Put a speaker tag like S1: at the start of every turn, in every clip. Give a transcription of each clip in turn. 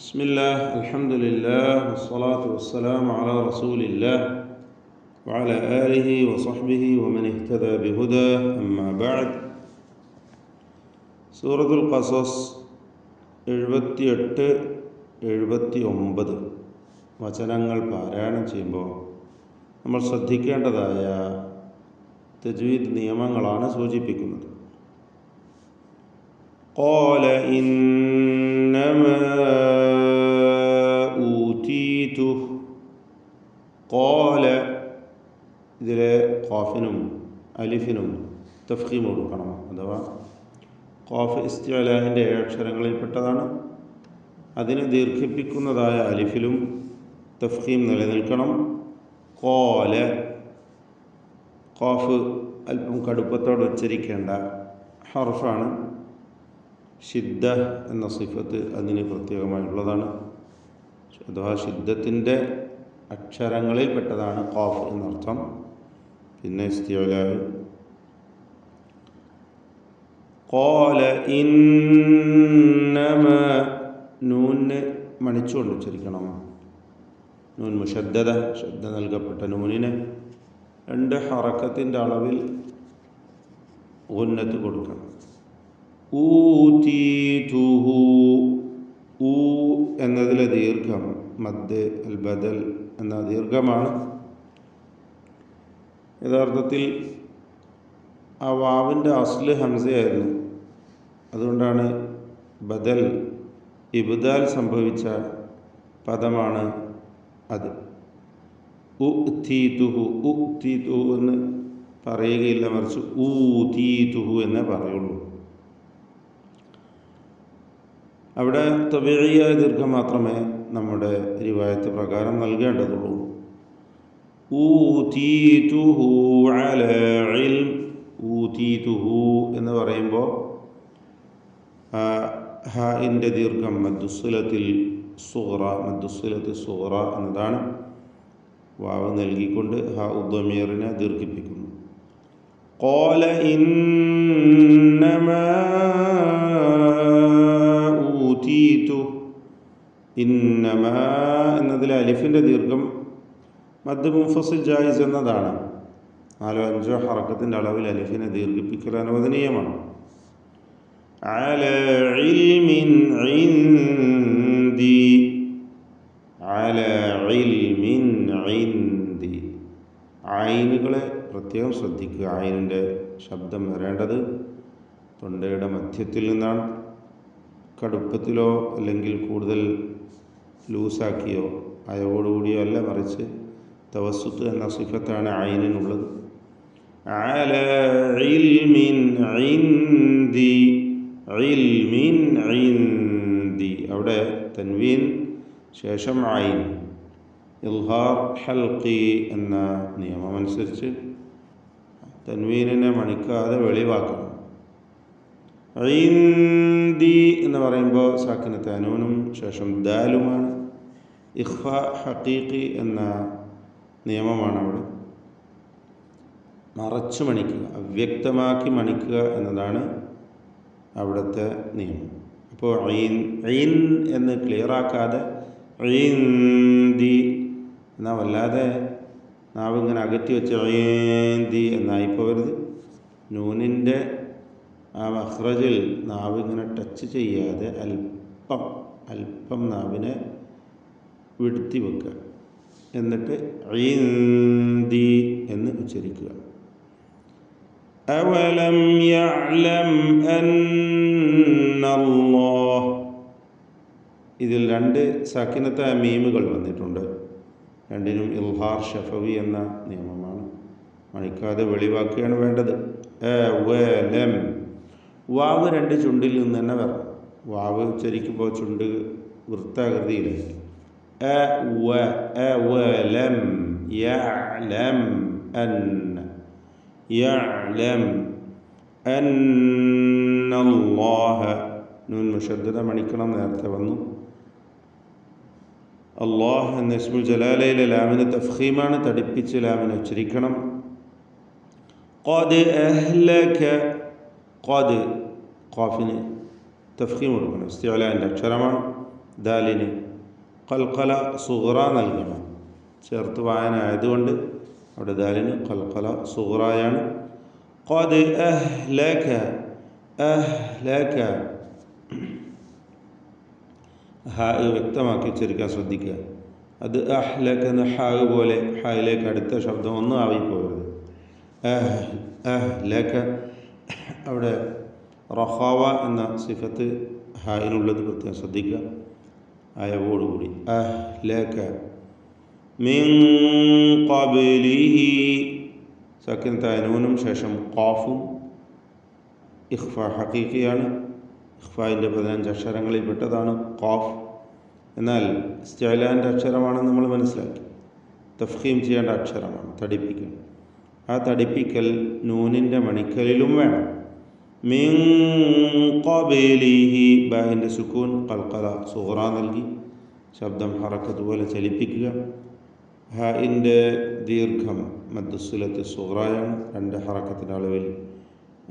S1: بسم الله الحمد لله والصلاة والسلام على رسول الله وعلى آله وصحبه ومن اهتدى بهداه أما بعد. സൂറത്തുൽ ഖസസ് 78-79 വചനങ്ങൾ പാരായണം ചെയ്യുമ്പോൾ നമ്മൾ ശ്രദ്ധിക്കേണ്ടതായ തജ്വീദ് നിയമങ്ങളാണ് സൂചിപ്പിക്കുന്നത്. ഖാല ഇന്നമാ ഊതീതു. ഖാല ഇതിലെ ഖാഫിനും അലിഫിനും തഫ്ഖീം കൊടുക്കണം. അഥവാ ഖാഫ് ഇസ്തിഅലാഹിൻ്റെ 7 അക്ഷരങ്ങളിൽപ്പെട്ടതാണ്. അതിനെ ദീർഘിപ്പിക്കുന്നതായ അലിഫിലും തഫ്ഖീം നിലനിൽക്കണം. ഖാല ഖാഫ് അല്പം കടുപ്പത്തോടെ ഉച്ചരിക്കേണ്ട ഹർഫാണ്. ഷിദ്ദ എന്ന സിഫത്ത് അതിന് പ്രത്യേകമായിട്ടുള്ളതാണ്. അഥവാ ഷിദ്ദത്തിൻ്റെ അക്ഷരങ്ങളിൽപ്പെട്ടതാണ് ഖാഫ് എന്നർത്ഥം. പിന്നെ ഇസ്തിഅലാഹ്. ഖാല ഇന്നമാ നൂന് മണിച്ചുകൊണ്ട് ഉച്ചരിക്കണം. നൂൻ മുഷദ്ദദ ശ്രദ്ധ നൽകപ്പെട്ട നൂനിന് 2 ഹറക്കത്തിൻ്റെ അളവിൽ ഉന്നത്ത് കൊടുക്കണം. ഊതീതുഹു. ഊ എന്നതിലെ ദീർഘം മദ് അൽ ബദൽ എന്ന ദീർഘമാണ്. യഥാർത്ഥത്തിൽ ആ വാവിൻ്റെ അസ്ല് ഹംസയായിരുന്നു. അതുകൊണ്ടാണ് ബദൽ ഇബ്ദാൽ സംഭവിച്ച പദമാണ് അത്. ഉതീതുഹു. ഉതീതുഹു എന്ന് പറയുകയില്ല, മറിച്ച് ഊതീതുഹു എന്നേ പറയുള്ളൂ. അവിടെ തബീഇയായ ദീർഘം മാത്രമേ നമ്മുടെ റിവായത്ത് പ്രകാരം നൽകേണ്ടതുള്ളൂ. ഊതീതുഹു അലാ ഇൽം. ഊതീതുഹു എന്ന് പറയുമ്പോൾ ഹാഇൻ്റെ ദീർഘം മദ്ദുസ്സിലത്തിൽ സുഗ്റ എന്നതാണ്. വാവ് നൽകിക്കൊണ്ട് ഹാ ഉദ്ദമീറിനെ ദീർഘിപ്പിക്കുന്നു. ഖാല ഇന്നമാ ഊതീതു. ഇന്നമാ എന്നതിലെ അലിഫിൻ്റെ ദീർഘം മദ് മുൻഫസിൽ ജായിസ് എന്നതാണ്. 4-5 ഹറക്കത്തിൻ്റെ അളവിൽ അലിഫിനെ ദീർഘിപ്പിക്കൽ അനുവദനീയമാണ്. അലാ ഇൽമിൻ ഇൻദി. അലാ ഇൽമിൻ ഇൻദി. ഐനുകളെ പ്രത്യേകം ശ്രദ്ധിക്കുക. ഐനിൻ്റെ ശബ്ദം വരേണ്ടത് തൊണ്ടയുടെ മധ്യത്തിൽ നിന്നാണ്. കടുപ്പത്തിലോ അല്ലെങ്കിൽ കൂടുതൽ ലൂസാക്കിയോ അയവോടുകൂടിയോ അല്ല, മറിച്ച് തവസ്സുത്ത് എന്ന സിഫത്താണ് ഐനിനുള്ളത്. അലാ ഇൽമിൻ ഇൻദി. ഇൽമിൻ ഇൻദി. അവിടെ തൻവീൻ ശേഷം ഐൻ. ഇൽഹാർ ഹൽഖി എന്ന നിയമമനുസരിച്ച് തൻവീനിനെ മണിക്കാതെ വെളിവാക്കണം. ഇൻദി എന്ന് പറയുമ്പോൾ സാക്കിനത്ത് അനൂനും ശേഷം ദാലുമാണ്. ഇഖ്ഫ ഹഖീഖി എന്ന നിയമമാണ് അവിടെ. മറച്ചു മണിക്കുക, അവ്യക്തമാക്കി മണിക്കുക എന്നതാണ് അവിടുത്തെ നിയമം. അപ്പോൾ ഐൻ എന്ന് ക്ലിയറാക്കാതെ ഐന്ദി എന്നാൽ വല്ലാതെ നാവ് ഇങ്ങനെ അകറ്റി വെച്ച് ഐന്ദി എന്നായിപ്പോകരുത്. നൂനിൻ്റെ ആ മഖ്റജിൽ നാവ് ഇങ്ങനെ ടച്ച് ചെയ്യാതെ അല്പം നാവിനെ വിടുത്തി വെക്കുക. എന്നിട്ട് ഐന്ദി എന്ന് ഉച്ചരിക്കുക. അവലം യഅലം അന്നല്ലാഹ്. ഇതിൽ 2 സാക്കിനത്ത മീമുകൾ വന്നിട്ടുണ്ട്. രണ്ടിനും ഇൽഹാർ ഷഫവി എന്ന നിയമമാണ്. മണിക്കാതെ വെളിവാക്കുകയാണ് വേണ്ടത്. അവലം. വാവ് 2 ചുണ്ടിൽ നിന്ന് തന്നെ വരണം. വാവ് ഉച്ചരിക്കുമ്പോൾ ചുണ്ട് വൃത്താകൃതിയിലായിരിക്കും. അവലം യഅലം യഅലം അന്നല്ലാഹ. നൂൻ മുഷദ്ദദ മണിക്കണം, നേരത്തെ വന്നു. അല്ലാഹ് എന്ന ഇസ്മുൽ ജലാലയിലെ ലാമിന് തഫ്ഖീമാണ്, തടിപ്പിച്ച് ലാമിനെ ഉച്ചരിക്കണം. ഖദ് അഹ്ലക. ഖദ് ഖാഫിന് തഫ്ഖീം കൊടുക്കണം. ഇസ്തിഅലാൻ്റെ അക്ഷരമാണ്. ദാലിന് ഖൽഖല സുഗ്റ നൽകണം. ചേർത്ത് വായന ആയതുകൊണ്ട് അവിടെ ദാലിന് ഖൽഖല സുഗ്റയാണ്. ഖദ് അഹ്ലക അഹ്ലക ഹാ വ്യക്തമാക്കി ഉച്ചരിക്കാൻ ശ്രദ്ധിക്കുക. അത് അഹ്ലക എന്ന ഹാ പോലെ ഹായിലേക്ക് അടുത്ത ശബ്ദം ഒന്നും ആവിപ്പോകരുത്. അഹ്ലക അവിടെ റഖാവ എന്ന സിഫത്ത് ഹായിനുള്ളത് പ്രത്യേകം ശ്രദ്ധിക്കുക. അയവോടുകൂടി അഹ്ലക മിൻ ഖബ്ലിഹി സക്കിനത്തായ നൂനും ശേഷം ഖാഫും ഇഖ്ഫ ഹഖീഖിയാണ്. ഇഖ്ഫായിൻ്റെ 15 അക്ഷരങ്ങളിൽ പെട്ടതാണ് ഖാഫ്. എന്നാൽ ഇസ്തിഅലാൻ്റെ അക്ഷരമാണെന്ന് നമ്മൾ മനസ്സിലാക്കി. തഫ്ഖീം ചെയ്യേണ്ട അക്ഷരമാണ്, തടിപ്പിക്കൽ. ആ തടിപ്പിക്കൽ നൂനിൻ്റെ മണിക്കലിലും വേണം. മിൻ ഖബ്ലിഹി ബാഇൻ്റെ സുക്കൂൻ ഖൽഖല സുഗ്റ നൽകി ശബ്ദം ഹറക്കത്ത് പോലെ ചലിപ്പിക്കുക. ഹാഇൻ്റെ ദീർഘം മദ്ദുസ്സുലത്ത് സുഗ്റയാണ്. 2 ഹറക്കത്തിൻ്റെ അളവിൽ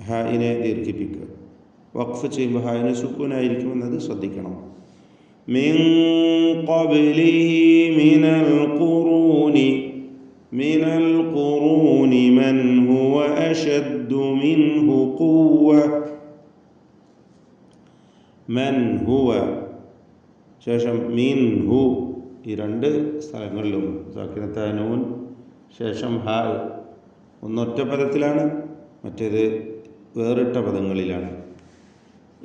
S1: ഹാഇനെ ദീർഘിപ്പിക്കുക. വഖഫ് ചെയ്യുമ്പോൾ ഹായിന് സുക്കൂനായിരിക്കുമെന്നത് ശ്രദ്ധിക്കണം. മിൻ ഖബ്ലിഹി മിനൽ ഖുറൂനി മൻ ഹുവ അശദ്ദു മിൻഹു ഖുവ്വ. മൻ ഹുവ ശേഷം മിൻഹു ഈ 2 സ്ഥലങ്ങളിലും സാക്കിനത്തായ നൂൻ ശേഷം ഹാ ഒന്നൊറ്റ പദത്തിലാണ്, മറ്റേത് വേറിട്ട പദങ്ങളിലാണ്.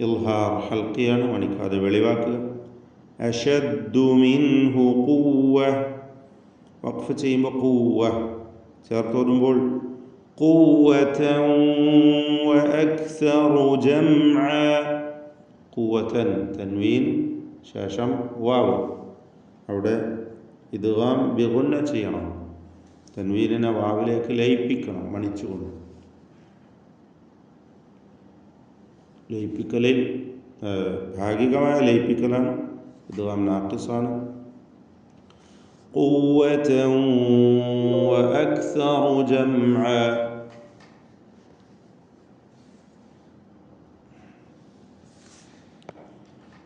S1: ഇൽഹാർ ഹൽക്കിയാണ്, മണിക്കാതെ വെളിവാക്കുക. അശദ്ദു മിൻഹു ഖുവ്വ വഖഫ് ചെയ്യുമ്പോൾ ഖുവ്വ ചേർത്തോടുമ്പോൾ ഖുവ്വതൻ വഅക്സറു ജംഅ. ഖുവ്വതൻ തൻവീൻ ശേഷം വാവ്. അവിടെ ഇദ്ഗാം ബിഗുന്ന ചെയ്യണം. തൻവീനിനെ വാവിലേക്ക് ലയിപ്പിക്കണം മണിച്ചുകൊണ്ട്. ലയിപ്പിക്കലിൽ ഭാഗികമായ ലയിപ്പിക്കലാണ്, ഇദ്ഗാം നാഖിസാണ്. ഖുവ്വതൻ വഅക്സറു ജംഅ.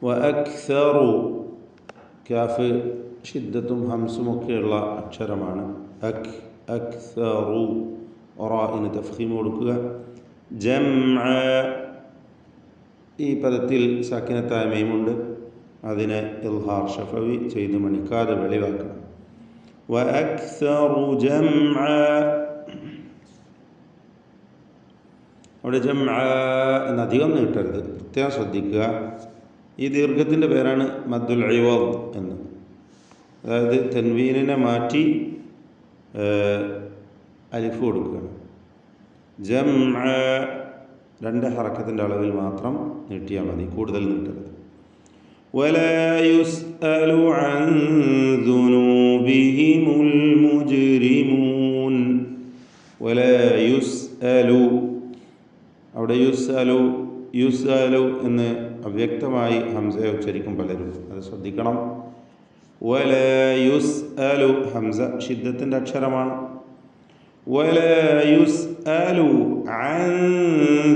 S1: വഅക്സറു കാഫ് ഷിദ്ദത്തും ഹംസുമൊക്കെയുള്ള അക്ഷരമാണ്. അക്സറു റാഇന് തഫ്ഖീം കൊടുക്കുക. ജംഅ ഈ പദത്തിൽ സാക്കിനത്തായ മീമുണ്ട്, അതിനെ ഇൽഹാർ ഷഫവി ചെയ്ത് മണിക്കാതെ വെളിവാക്കണം. വഅക്സറു ജംഅ അവിടെ ജംഅ എന്നധികം നീട്ടരുത്, പ്രത്യേകം ശ്രദ്ധിക്കുക. ഈ ദീർഘത്തിൻ്റെ പേരാണ് മദ്ദുൽ ഇവദ് എന്ന്. അതായത് തൻവീനിനെ മാറ്റി അലിഫ് കൊടുക്കുകയാണ്. ജംഅ 2 ഹറക്കത്തിൻ്റെ അളവിൽ മാത്രം നീട്ടിയാൽ മതി, കൂടുതൽ നീട്ടരുത്. ولا يسأل عن ذنوبهم المجرمون. ولا يسأل അവിടെ യുസ്അലു എന്ന് അവ്യക്തമായി ഹംസയെ ഉച്ചരിക്കും പലരും, അത് ശ്രദ്ധിക്കണം. ولا يسأل ഹംസ ഷിദ്ദത്തിൻ്റെ അക്ഷരമാണ്. ولا يسأل عن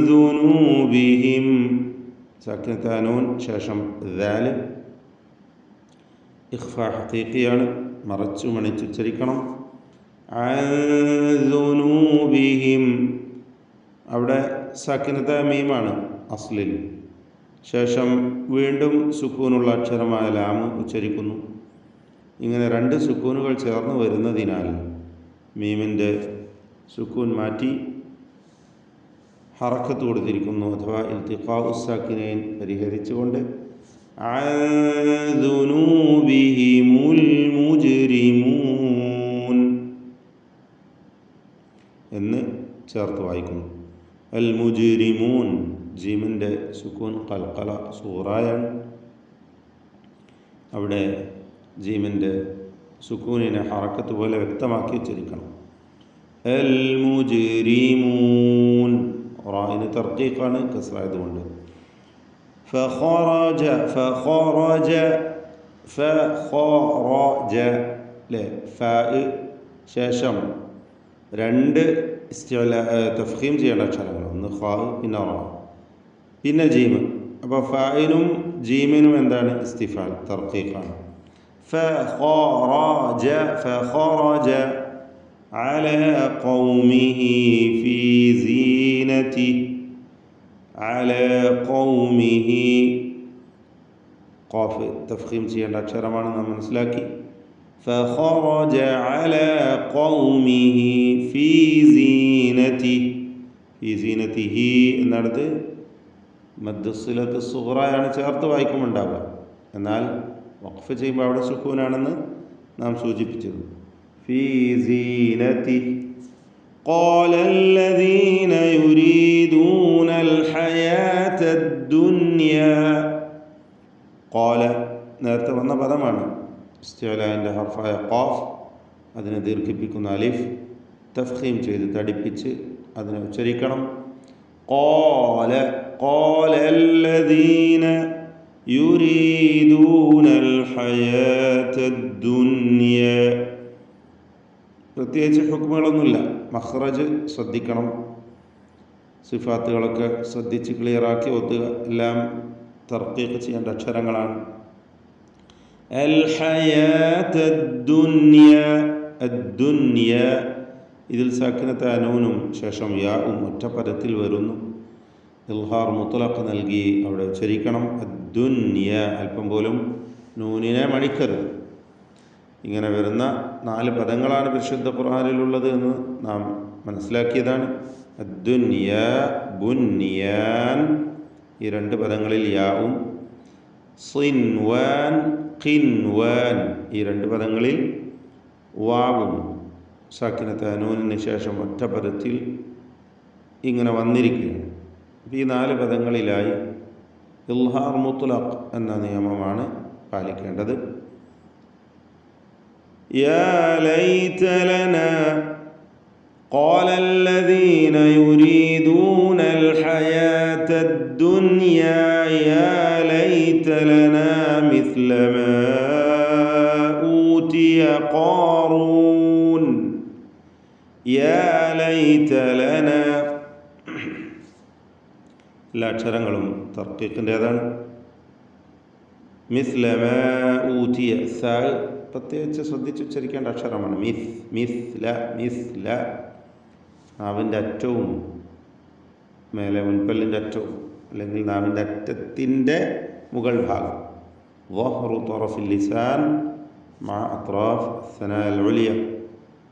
S1: ذنوبهم സാക്കിനത്തായ നൂൻ ശേഷം ദാൽ ഇഖ്ഫ ഹഖീഖിയാണ്, മറച്ചു മണിച്ചുച്ചരിക്കണം. عن ذنوبهم അവിടെ സാക്കിനത്തായ മീമാണ് അസ്ലിൽ. ശേഷം വീണ്ടും സുക്കൂനുള്ള അക്ഷരമായ ലാം ഉച്ചരിക്കുന്നു. ഇങ്ങനെ 2 സുക്കൂനുകൾ ചേർന്ന് വരുന്നതിനാൽ മീമിൻ്റെ സുക്കൂൻ മാറ്റി ഹറക്കത്ത് കൊടുത്തിരിക്കുന്നു, അഥവാ ഇൽത്തിഖാഉ സാക്കിനൈൻ പരിഹരിച്ചുകൊണ്ട് അൻ ദുനൂബിഹിമുൽ മുജ്രിമൂൻ എന്ന് ചേർത്ത് വായിക്കുന്നു. അൽ മുജ്രിമൂൻ ജീമിൻ്റെ സുക്കൂൻ ഖൽഖല സൂറായാണ്. അവിടെ ജീമിൻ്റെ സുക്കൂനിനെ ഹറക്കത്ത് പോലെ വ്യക്തമാക്കി ഉച്ചരിക്കണം. അൽ മുജ്രിമൂൻ റായിന് തർക്കീഖാണ്, കസ്റായതുകൊണ്ട്. ഫഖറജ ലെ ഫാ ശേഷം 2 തഫ്ഖീം ചെയ്യേണ്ട അക്ഷരങ്ങൾ, ഒന്ന് ഖാ പിന്നെ റാ പിന്നെ ജീം. അപ്പോൾ ഫായിനും ജീമിനും എന്താണ്? ഇസ്തിഫാൽ, തർക്കീഖാണ്. فخرج على قومه في زينته على قومه ഖാഫ് തഫ്ഖീം ചെയ്യേണ്ട അക്ഷരമാണ്, നാം മനസ്സിലാക്കി. فخرج على قومه في زينته في زينته എന്നിടത്ത് മദ്ദുസ്സിലത്ത് സുഗ്റയാണ് ചേർത്ത് വായിക്കുമുണ്ടാവുക. എന്നാൽ വഖഫ് ചെയ്യുമ്പോൾ അവിടെ സുക്കൂനാണെന്ന് നാം സൂചിപ്പിച്ചത്. في زينته قال الذين يريدون الحياة الدنيا قال നേരത്തെ വന്ന പദമാണ്. ഇസ്തിഅലാഇൻ്റെ ഹർഫായ ഖാഫ്, അതിനെ ദീർഘിപ്പിക്കുന്ന അലിഫ് തഫ്ഖീം ചെയ്ത് തടിപ്പിച്ച് അതിനെ ഉച്ചരിക്കണം. قال الذين يريدون الحياة الدنيا. പ്രത്യേകിച്ച് ഹുക്മുകളൊന്നുമില്ല, മഖ്റജ് ശ്രദ്ധിക്കണം, സിഫാത്തുകളൊക്കെ ശ്രദ്ധിച്ച് ക്ലിയറാക്കി ഓതുക. എല്ലാം തർക്കീഖ് ചെയ്യേണ്ട അക്ഷരങ്ങളാണ്. അൽ ഹയാത്ത് അദ്ദുനിയ, അദ്ദുനിയ ഇതിൽ സാക്കിനത്തെ അനൂനും ശേഷം യാഉം ഒറ്റപ്പദത്തിൽ വരുന്നു. ഇൽഹാർ മുത്ലഖ് നൽകി അവിടെ ഉച്ചരിക്കണം. അദ്ദുനിയ അല്പം പോലും നൂനിനെ മണിക്കരുത്. ഇങ്ങനെ വരുന്ന 4 പദങ്ങളാണ് പരിശുദ്ധ ഖുർആനിലുള്ളത് എന്ന് നാം മനസ്സിലാക്കിയതാണ്. അദ്ദുനിയ, ബുനിയാൻ ഈ 2 പദങ്ങളിൽ യാവും, സിൻവാൻ, ഖിൻവാൻ ഈ 2 പദങ്ങളിൽ വാവും സാക്കിനത്തെ അനൂനിന് ശേഷം ഒറ്റ പദത്തിൽ ഇങ്ങനെ വന്നിരിക്കുകയാണ്. ഈ 4 പദങ്ങളിലായി ഇൽഹാർ മുത്ലഖ് എന്ന നിയമമാണ് പാലിക്കേണ്ടത്. യാ ലൈത ലനാ قال الذين يريدون الحياة الدنيا يا ليت لنا مثل ما أوتي قارون يا ليت لنا. എല്ലാ അക്ഷരങ്ങളും തർക്കീഖിൻ്റേതാണ്. മിസ്ല മാ ഊതിയ സാ പ്രത്യേകിച്ച് ശ്രദ്ധിച്ച് ഉച്ചരിക്കേണ്ട അക്ഷരമാണ്. മിസ്ല മിസ്ല നാവിൻ്റെ അറ്റവും മേലെ മുൻപല്ലിൻ്റെ അറ്റവും അല്ലെങ്കിൽ നാവിൻ്റെ അറ്റത്തിൻ്റെ മുകൾ ഭാഗം. വഹ്റു ത്വറഫിൽ ലിസാൻ മഅ അത്റാഫ് സനാൽ ഉലിയ,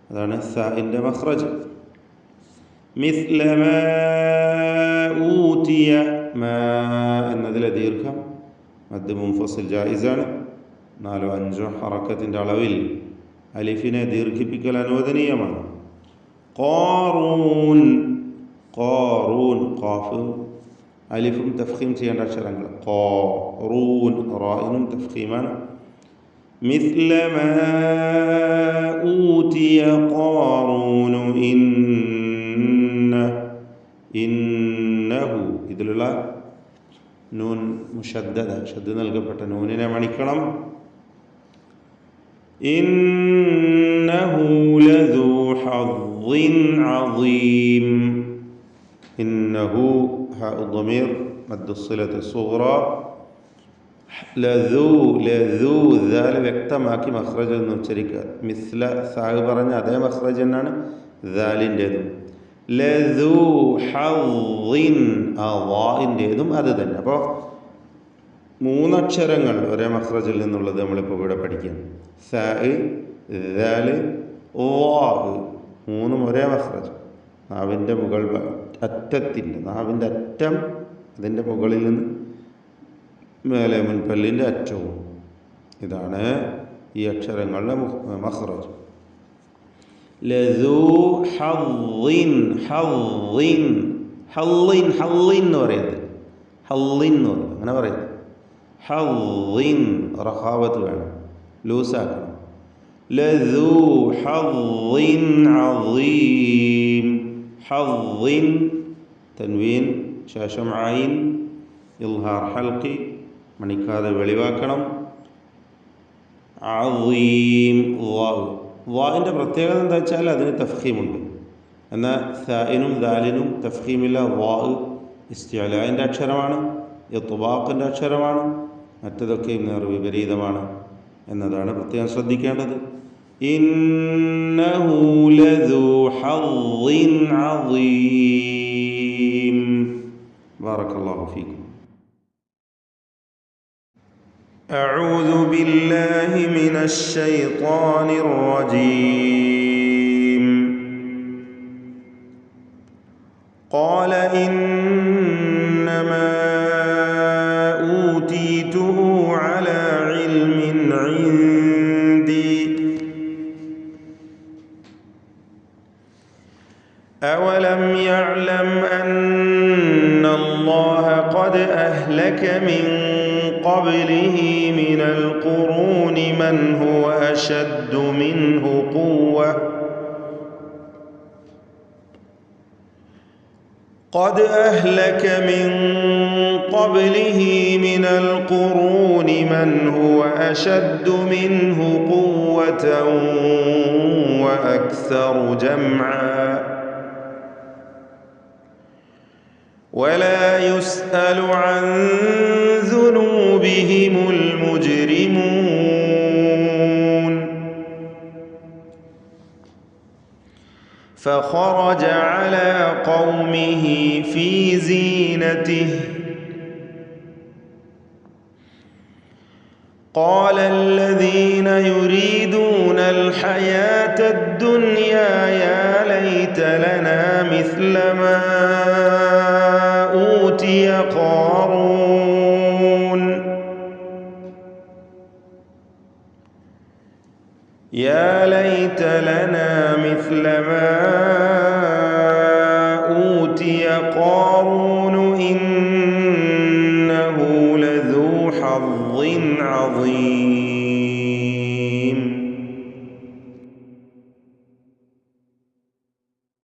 S1: അതാണ് സാഇൻ്റെ മഖ്റജ്. മിസ്ല മാ ഊതിയ, മാ എന്നതിലെ ദീർഘം മദ് മുൻഫസിൽ ജായിസാണ്. 4-5 ഹറക്കത്തിൻ്റെ അളവിൽ അലിഫിനെ ദീർഘിപ്പിക്കൽ അനുവദനീയമാണ്. ഖാറൂൻ, ഖാറൂൻ ഖാഫ് അലിഫും തഫ്ഖീം ചെയ്യേണ്ട അക്ഷരങ്ങൾ. ഖാറൂൻ റായിനും തഫ്ഖീമാണ്. മിസ്ല മാ ഊതിയ ഖാറൂൻ ഇന്നഹു ഇതിലുള്ള നൂൻ മുഷദ്ദദ, ഷദ്ദ് നൽകപ്പെട്ട നൂനിനെ മണിക്കണം. ഇന്നഹു ലദൂ ഹദ്ദിൻ അദീം. ഇന്നഹു ഹാ ളമീർ മദ്ദുസ്സിലത്ത് സുഗ്റ. ലദൂ ലദൂ ദാൽ വ്യക്തമാക്കി മഖ്റജ് എന്ന് ഉച്ചരിക്കുക. മിസ്ല സാഗ് പറഞ്ഞ അതേ മഖ്റജ് തന്നെയാണ് ദാലിൻ്റേതും. ലദൂ ഹദ്ദിൻ അവാഇൻ്റേതും അത് തന്നെ. അപ്പോൾ 3 അക്ഷരങ്ങൾ ഒരേ മഖ്റജിൽ നിന്നുള്ളത് നമ്മളിപ്പോൾ ഇവിടെ പഠിക്കുകയാണ്. സാ, ദാൽ, വാ 3 ഒരേ മഖ്റജ്. നാവിൻ്റെ മുകൾ അറ്റത്തിൻ്റെ നാവിൻ്റെ അറ്റം അതിൻ്റെ മുകളിൽ നിന്ന് മേലെ മുൻപല്ലിൻ്റെ അറ്റവും, ഇതാണ് ഈ അക്ഷരങ്ങളുടെ മഖ്റജ്. ലദൂ ഹദ്ദിൻ, ഹദ്ദിൻ ഹദ്ദിൻ ഹദ്ദിൻ എന്ന് പറയുന്നത്, ഹദ്ദിൻ എന്ന് പറയും, അങ്ങനെ പറയുന്നത്. ഹദ്ദിൻ റഖാവത്ത് വേണം, ലൂസാക്കണം. ലദൂ ഹദ്ദിൻ അദീം. ഹദ്ദിൻ തൻവീൻ ശേഷം ഐൻ ഇൽഹാർ ഹൽഖി മണിക്കാതെ വെളിവാക്കണം. അദീം വാഇൻ്റെ പ്രത്യേകത എന്താ വെച്ചാൽ അതിന് തഫ്ഖീമുണ്ട്. എന്നാൽ സാഇനും ദാലിനും തഫ്ഖീമില്ല. വാ ഇസ്തിഅലാഇൻ്റെ അക്ഷരമാണ്. ഇത്ബാഖിൻ്റെ അക്ഷരമാണ്, മറ്റതൊക്കെയും നേർവിപരീതമാണ് എന്നതാണ് പ്രത്യേകം ശ്രദ്ധിക്കേണ്ടത്. ഇന്നഹു ലദു ഹദ്ദിൻ അദീം. ബാറക്കല്ലാഹു ഫീക്കും. أعوذ بالله من الشيطان الرجيم. قال إنما أوتيته على علم عندي أولم يعلم أن الله قد أهلك من قبله من القرون من هو أشد منه قوة قد أهلك من قبله من القرون من هو أشد منه قوة وأكثر جمعا ولا يسأل عن ذنوبهم المجرمون. فخرج على قومه في زينته قال الذين يريدون الحياة الدنيا يا ليت لنا مثل ما أوتي قارون يا ليت لنا مثل ما أوتي قارون إنه لذو حظ عظيم.